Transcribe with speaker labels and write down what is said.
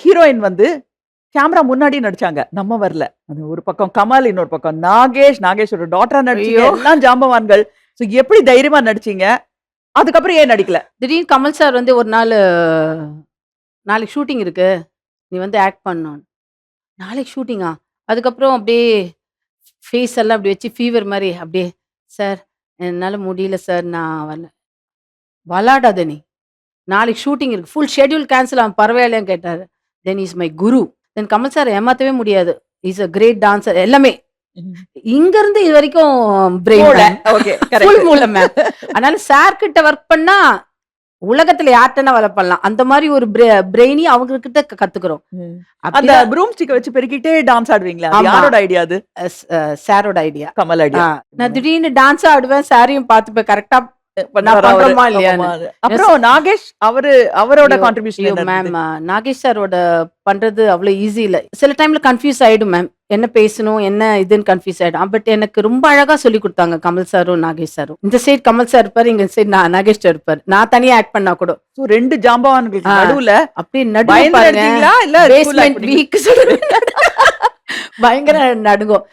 Speaker 1: Heroine வந்து camera முன்னாடி நடிச்சாங்க. நம்ம வரல. அது ஒரு பக்கம் கமல், இன்னொரு பக்கம் நாகேஷோட டாட்டரா நடிச்சீங்க.
Speaker 2: ஐயோ!
Speaker 1: எல்லாம் ஜாம்பவான்கள். சோ எப்படி தைரியமா நடிச்சீங்க? அதுக்கப்புறம் ஏன் நடிக்கல?
Speaker 2: திடீர்னு கமல் சார் வந்து ஒரு நாளு, "நாளைக்கு ஷூட்டிங் இருக்கு. நீ வந்து ஆக்ட் பண்ணணும்." நாளைக்கு ஷூட்டிங்கா? அதுக்கப்புறம் அப்படியே ஃபேஸ் எல்லாம் அப்படி வச்சு ஃபீவர் மாரி அப்படியே, "சார் என்னால முடியல சார். நான் வரல." "விளாடாத நீ. நாளைக்கு ஷூட்டிங் இருக்கு. ஃபுல் ஷெட்யூல் கேன்சல் ஆகும். பரவாயில்லையான்னு?" கேட்டாரு. Then is my guru. Then Kamal sir ஏமாத்தவே முடியாது. இஸ் அ கிரேட் டான்சர் எல்லாமே. இங்கருந்து இதுவரைக்கும் பிரெயின்
Speaker 1: மூளை.
Speaker 2: மேம்.
Speaker 1: ஓகே.
Speaker 2: Full
Speaker 1: correct.
Speaker 2: மூளை மேம். அதனால சார் கிட்ட ஒர்க் பண்ணா, உலகத்துல யார்ட்டனா வேல பண்ணலாம். அந்த மாரி ஒரு பிரெய்னி அவங்க கிட்ட கத்துக்கிறோம்.
Speaker 1: ம். அந்த
Speaker 2: அப்படிதான்.
Speaker 1: ப்ரூம் ஸ்டிக்க வச்சு பெருக்கிட்டே டான்ஸ் ஆடுவீங்களா? அது
Speaker 2: ஆமா.
Speaker 1: யாரோட ஐடியா அது?
Speaker 2: சாரோட ஐடியா.
Speaker 1: கமல் ஐடியா.
Speaker 2: நான் திடீர்னு டான்ஸ் ஆடுவேன். சாரையும் பார்த்துப்பேன். கரெக்ட்டா நான்
Speaker 1: பண்றாரா அவரு?
Speaker 2: பண்றோமா இல்லையான்னு.
Speaker 1: ஆமாமா. அப்புறம் நாகேஷ் அவரோட
Speaker 2: ஐயோ!
Speaker 1: கான்ட்ரிபியூஷன்
Speaker 2: ஐயோ!
Speaker 1: என்ன
Speaker 2: மேம்,
Speaker 1: இருந்தது?
Speaker 2: நாகேஷ் சாரோட பண்றது அவ்வளோ ஈஸி இல்ல. சில டைம்ல கன்ஃப்யூஸ் ஆயிடும் மேம். என்ன பேசணும், என்ன இதுன்னு கன்ஃப்யூஸ் ஆயிடும். பட் எனக்கு ரொம்ப அழகா சொல்லிக் குடுத்தாங்க கமல் சாரும், நாகேஷ் சாரும். இந்த சைடு கமல் சார் இருப்பாரு, இங்க சைடு நாகேஷ் சார் இருப்பாரு. நான் தனியா ஆக்ட் பண்ணா கூட.
Speaker 1: சோ 2 ஜாம்பவான்களுக்கு
Speaker 2: ஆ.
Speaker 1: நடுவுல
Speaker 2: அப்படியே நடுங்க
Speaker 1: பயந்து
Speaker 2: பாருங்க.
Speaker 1: நடிச்சீங்களா? இல்ல cool ஆ
Speaker 2: பேஸ்மெண்ட்
Speaker 1: பண்ணீங்களா?
Speaker 2: வீக் சொல்லுவேன். பயங்கர நடுங்கும்.